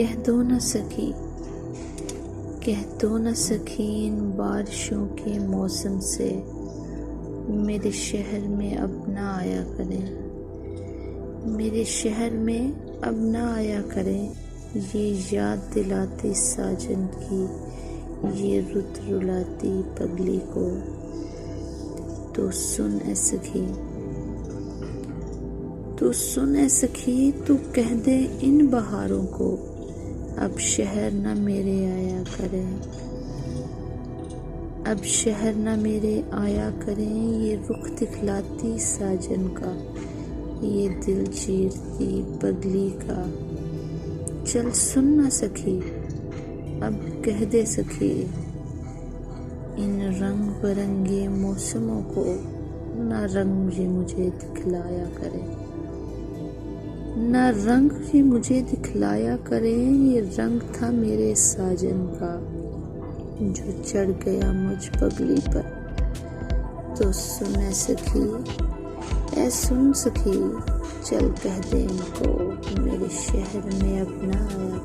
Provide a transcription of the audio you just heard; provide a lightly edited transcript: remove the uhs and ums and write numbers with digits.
कह दो न सखी, कह दो न सखी इन बारिशों के मौसम से मेरे शहर में अब ना आया करें, मेरे शहर में अब ना आया करें। ये याद दिलाती साजन की, ये रुत रुलाती पगली को। तो सुन ए सखी, तू सुन ए सखी, तू कह दे इन बहारों को अब शहर न मेरे आया करें, अब शहर न मेरे आया करें। ये रुख दिखलाती साजन का, ये दिल चीरती पगली का। चल सुन न सखी, अब कह दे सखी इन रंग बिरंगे मौसमों को न रंग भी मुझे दिखलाया करे, न रंग भी मुझे दिखलाया करे। ये रंग था मेरे साजन का जो चढ़ गया मुझ पगली पर। तो सुन ए सखी, ए सुन सखी, चल कह दे इनको मेरे शहर में अब ना आया